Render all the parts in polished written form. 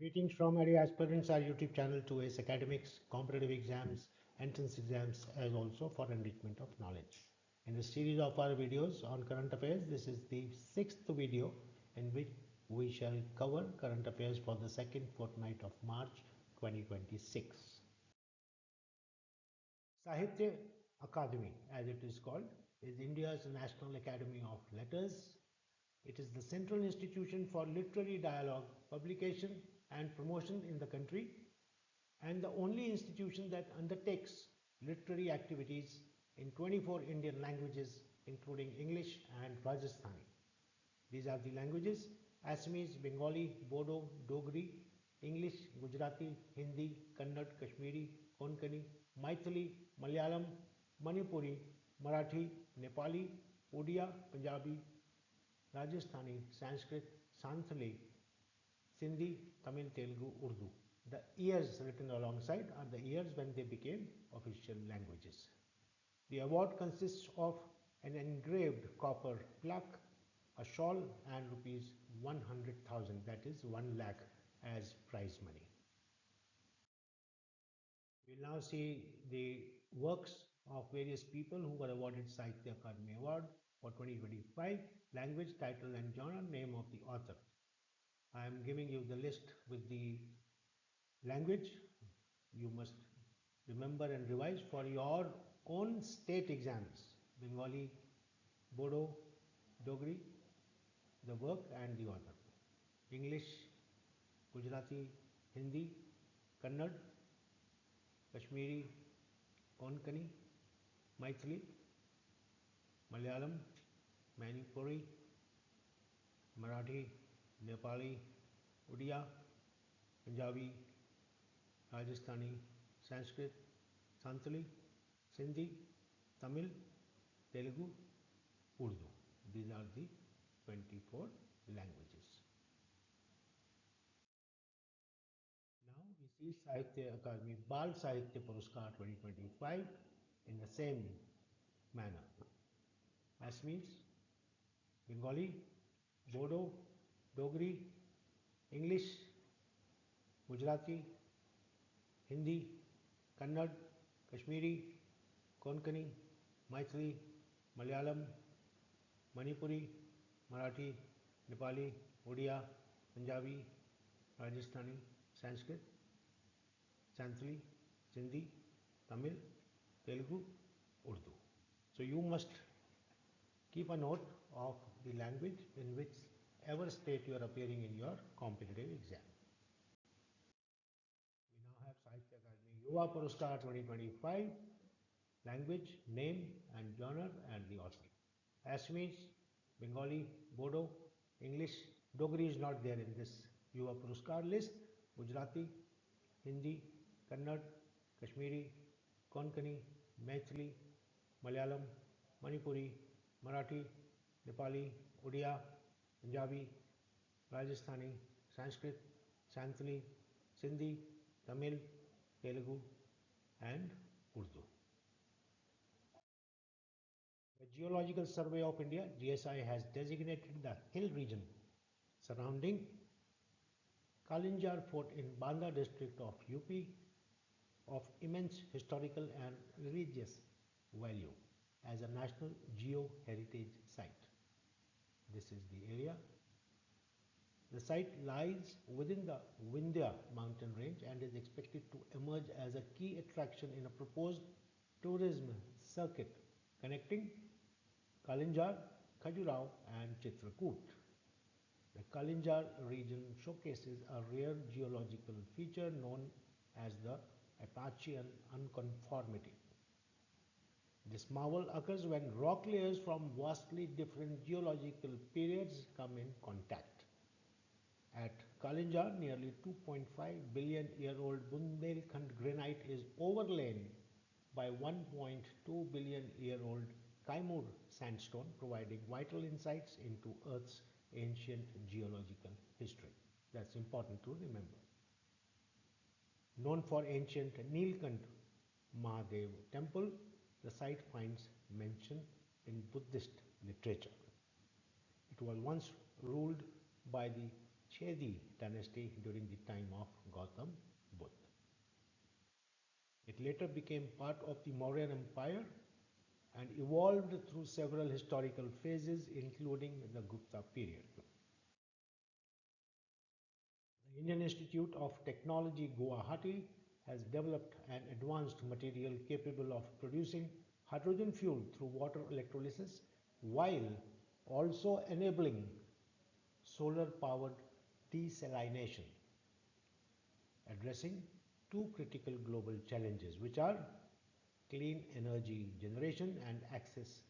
Greetings from our aspirants, our YouTube channel to ACE Academics, competitive exams, entrance exams, as also for enrichment of knowledge. In the series of our videos on current affairs, this is the sixth video in which we shall cover current affairs for the second fortnight of March 2026. Sahitya Akademi, as it is called, is India's National Academy of Letters. It is the central institution for literary dialogue, publication and promotion in the country, and the only institution that undertakes literary activities in 24 Indian languages including English and Rajasthani. These are the languages: Assamese, Bengali, Bodo, Dogri, English, Gujarati, Hindi, Kannada, Kashmiri, Konkani, Maithili, Malayalam, Manipuri, Marathi, Nepali, Odia, Punjabi, Rajasthani, Sanskrit, Santhali, Sindhi, Tamil, Telugu, Urdu. The years written alongside are the years when they became official languages. The award consists of an engraved copper plaque, a shawl and rupees 100,000, that is 1 lakh, as prize money. We will now see the works of various people who were awarded Sahitya Akademi Award for 2025, language, title and genre, name of the author. I am giving you the list with the language. You must remember and revise for your own state exams: Bengali, Bodo, Dogri, the work and the author; English, Gujarati, Hindi, Kannada, Kashmiri, Konkani, Maithili, Malayalam, Manipuri, Marathi, Nepali, Odia, Punjabi, Rajasthani, Sanskrit, Santhali, Sindhi, Tamil, Telugu, Urdu. These are the 24 languages. Now we see Sahitya Akademi Bal Sahitya Puruskar 2025 in the same manner. Assamese, Bengali, Bodo, Dogri, English, Gujarati, Hindi, Kannada, Kashmiri, Konkani, Maithili, Malayalam, Manipuri, Marathi, Nepali, Odia, Punjabi, Rajasthani, Sanskrit, Santhali, Sindhi, Tamil, Telugu, Urdu. So you must keep a note of the language in whichever state you are appearing in your competitive exam. We now have Sahitya Akademi Yuva Puruskar 2025, language, name and genre and the author. Assamese, Bengali, Bodo, English, Dogri is not there in this Yuva Puruskar list. Gujarati, Hindi, Kannada, Kashmiri, Konkani, Maithili, Malayalam, Manipuri, Marathi, Nepali, Odia, Punjabi, Rajasthani, Sanskrit, Santhali, Sindhi, Tamil, Telugu and Urdu. The Geological Survey of India, GSI, has designated the hill region surrounding Kalinjar Fort in Banda district of UP of immense historical and religious value as a National Geo-Heritage Site. This is the area. The site lies within the Vindhya mountain range and is expected to emerge as a key attraction in a proposed tourism circuit connecting Kalinjar, Khajuraho and Chitrakoot. The Kalinjar region showcases a rare geological feature known as the Apachean unconformity. This marvel occurs when rock layers from vastly different geological periods come in contact. At Kalinjar, nearly 2.5 billion year old Bundelkhand granite is overlain by 1.2 billion year old Kaimur sandstone, providing vital insights into Earth's ancient geological history. That's important to remember. Known for ancient Nilkant Mahadev temple, the site finds mention in Buddhist literature. It was once ruled by the Chedi dynasty during the time of Gautam Buddha. It later became part of the Mauryan Empire and evolved through several historical phases, including the Gupta period. The Indian Institute of Technology, Guwahati, has developed an advanced material capable of producing hydrogen fuel through water electrolysis while also enabling solar powered desalination, addressing two critical global challenges, which are clean energy generation and access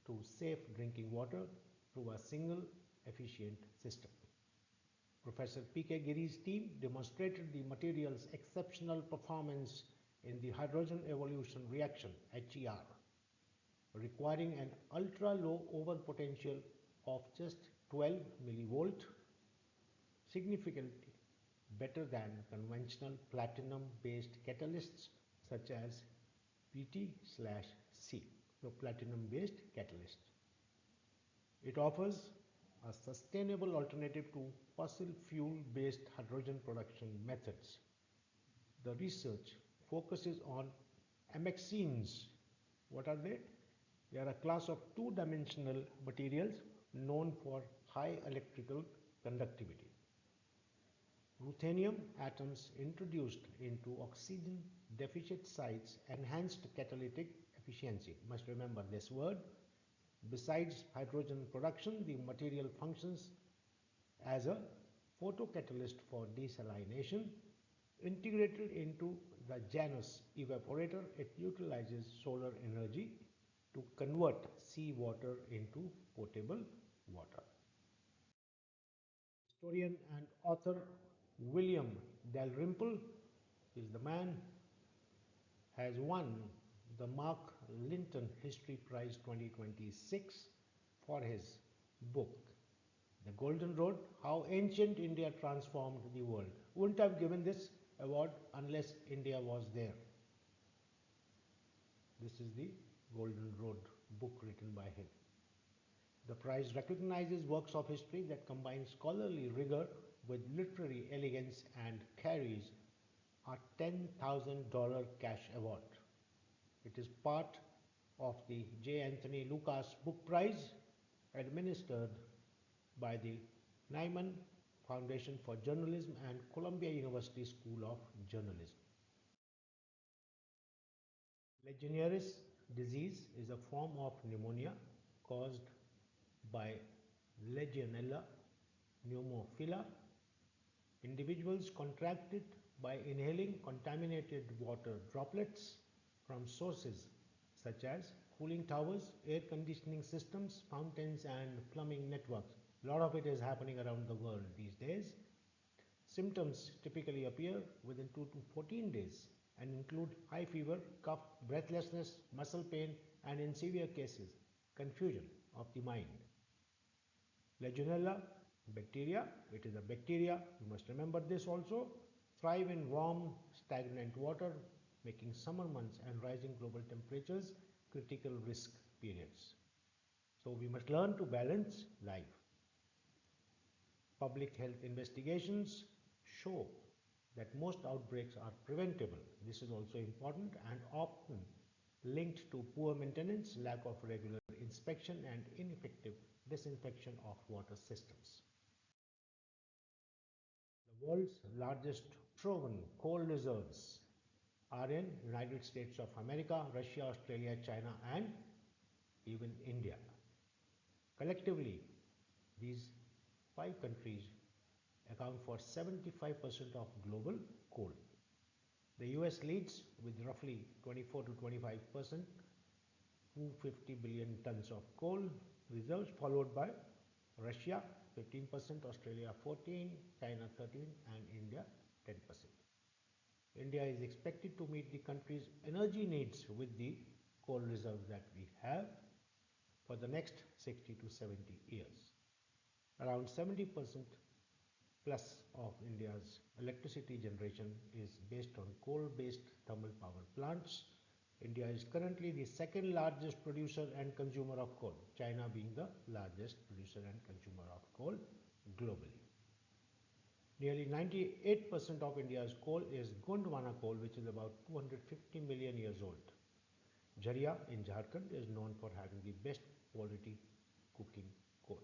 to safe drinking water through a single efficient system. Professor P.K. Giri's team demonstrated the material's exceptional performance in the hydrogen evolution reaction (HER), requiring an ultra-low overpotential of just 12 millivolt, significantly better than conventional platinum-based catalysts such as PT/C, so platinum-based catalyst. It offers a sustainable alternative to fossil fuel-based hydrogen production methods. The research focuses on amexenes. What are they? They are a class of two-dimensional materials known for high electrical conductivity. Ruthenium atoms introduced into oxygen deficit sites enhanced catalytic efficiency. Must remember this word. Besides hydrogen production, the material functions as a photocatalyst for desalination. Integrated into the Janus evaporator, it utilizes solar energy to convert seawater into potable water. Historian and author William Dalrymple is the man, has won the Mark Linton History Prize 2026 for his book, The Golden Road, How Ancient India Transformed the World. Wouldn't have given this award unless India was there. This is the Golden Road book written by him. The prize recognizes works of history that combine scholarly rigor with literary elegance and carries a $10,000 cash award. It is part of the J. Anthony Lucas Book Prize administered by the Nieman Foundation for Journalism and Columbia University School of Journalism. Legionnaires' disease is a form of pneumonia caused by Legionella pneumophila. Individuals contract it by inhaling contaminated water droplets from sources such as cooling towers, air conditioning systems, fountains, and plumbing networks. A lot of it is happening around the world these days. Symptoms typically appear within 2 to 14 days and include high fever, cough, breathlessness, muscle pain, and in severe cases, confusion of the mind. Legionella bacteria, it is a bacteria, you must remember this also, thrive in warm, stagnant water, making summer months and rising global temperatures critical risk periods. So we must learn to balance life. Public health investigations show that most outbreaks are preventable. This is also important and often linked to poor maintenance, lack of regular inspection, and ineffective disinfection of water systems. The world's largest proven coal reserves are in United States of America, Russia, Australia, China, and even India. Collectively, these 5 countries account for 75% of global coal. The US leads with roughly 24 to 25%, 250 billion tons of coal reserves, followed by Russia 15%, Australia 14%, China 13%, and India 10%. India is expected to meet the country's energy needs with the coal reserves that we have for the next 60 to 70 years. Around 70% plus of India's electricity generation is based on coal-based thermal power plants. India is currently the second largest producer and consumer of coal, China being the largest producer and consumer of coal globally. Nearly 98% of India's coal is Gondwana coal, which is about 250 million years old. Jharia in Jharkhand is known for having the best quality cooking coal.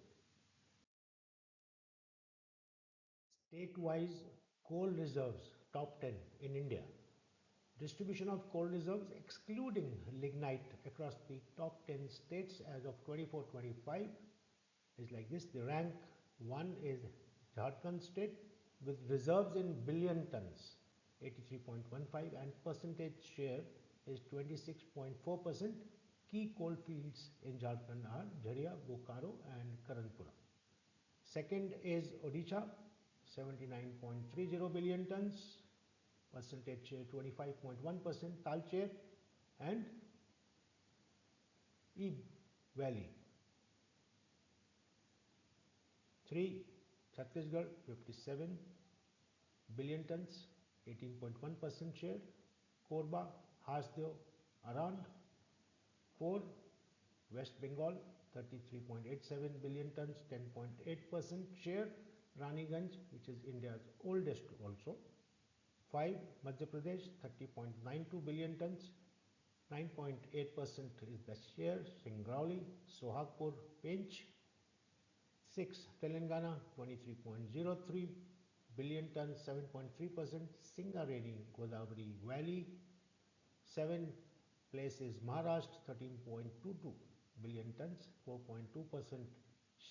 State-wise coal reserves, top 10 in India. Distribution of coal reserves excluding lignite across the top 10 states as of 24-25 is like this. The rank 1 is Jharkhand state with reserves in billion tons, 83.15, and percentage share is 26.4%. Key coal fields in Jharkhand are Jharia, Bokaro and Karanpura. Second is Odisha, 79.30 billion tons, percentage share 25.1%. Talcher and Ib Valley. 3. Chhattisgarh, 57 billion tons, 18.1% share. Korba, Hasdeo, around 4. West Bengal, 33.87 billion tons, 10.8% share. Raniganj, which is India's oldest also. 5. Madhya Pradesh, 30.92 billion tons, 9.8% is the share. Singrauli, Sohagpur, Pench. 6. Telangana, 23.03 billion tons, 7.3%. Singareni, Godavari Valley. 7. place is Maharashtra, 13.22 billion tons, 4.2%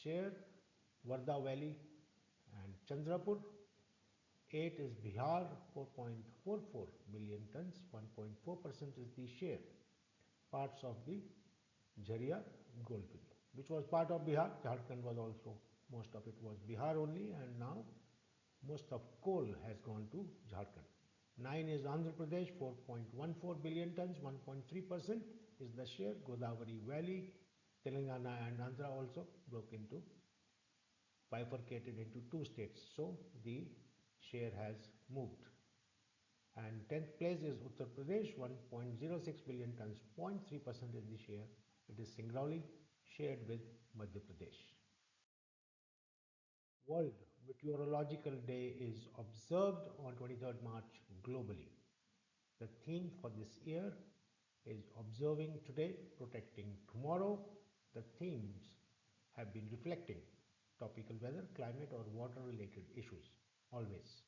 share. Wardha Valley and Chandrapur. 8 is Bihar, 4.44 billion tons, 1.4% is the share. Parts of the Jharia goldfield, which was part of Bihar. Jharkhand was also, most of it was Bihar only, and now most of coal has gone to Jharkhand. 9 is Andhra Pradesh, 4.14 billion tons, 1.3% is the share. Godavari Valley, Telangana and Andhra also broke into, bifurcated into 2 states. So the share has moved. And 10th place is Uttar Pradesh, 1.06 billion tons, 0.3% is the share. It is Singrauli, shared with Madhya Pradesh. World Meteorological Day is observed on 23rd March globally. The theme for this year is Observing Today, Protecting Tomorrow. The themes have been reflecting topical weather, climate or water related issues always.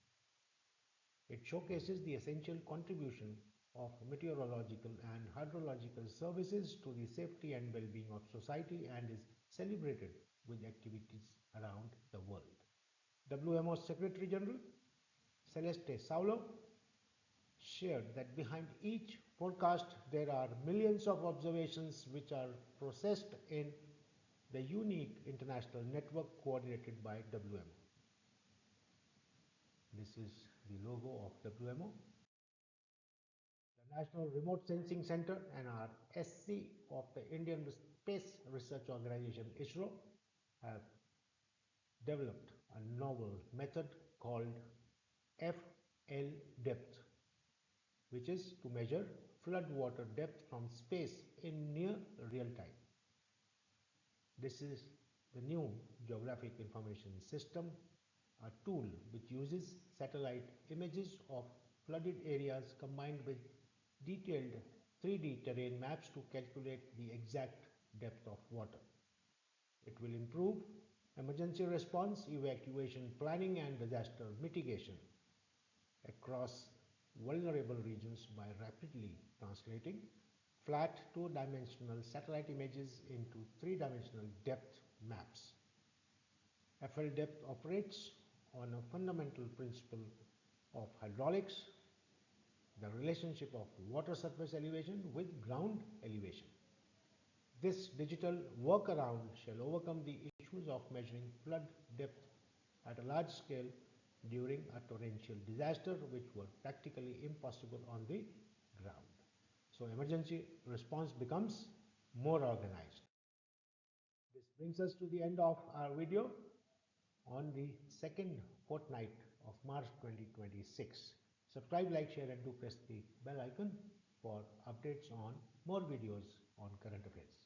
It showcases the essential contribution of meteorological and hydrological services to the safety and well-being of society and is celebrated with activities around the world. WMO Secretary General Celeste Saulo shared that behind each forecast there are millions of observations which are processed in the unique international network coordinated by WMO. This is the logo of WMO. The National Remote Sensing Center, NRSC, of the Indian Space Research Organization ISRO have developed a novel method called FL depth, which is to measure flood water depth from space in near real time. This is the new geographic information system, a tool which uses satellite images of flooded areas combined with detailed 3D terrain maps to calculate the exact depth of water. It will improve emergency response, evacuation planning and disaster mitigation across vulnerable regions by rapidly translating flat 2-dimensional satellite images into 3-dimensional depth maps. FL depth operates on a fundamental principle of hydraulics, the relationship of water surface elevation with ground elevation. This digital workaround shall overcome the issues of measuring flood depth at a large scale during a torrential disaster, which were practically impossible on the ground. So emergency response becomes more organized. This brings us to the end of our video on the second fortnight of March 2026. Subscribe, like, share and do press the bell icon for updates on more videos on current affairs.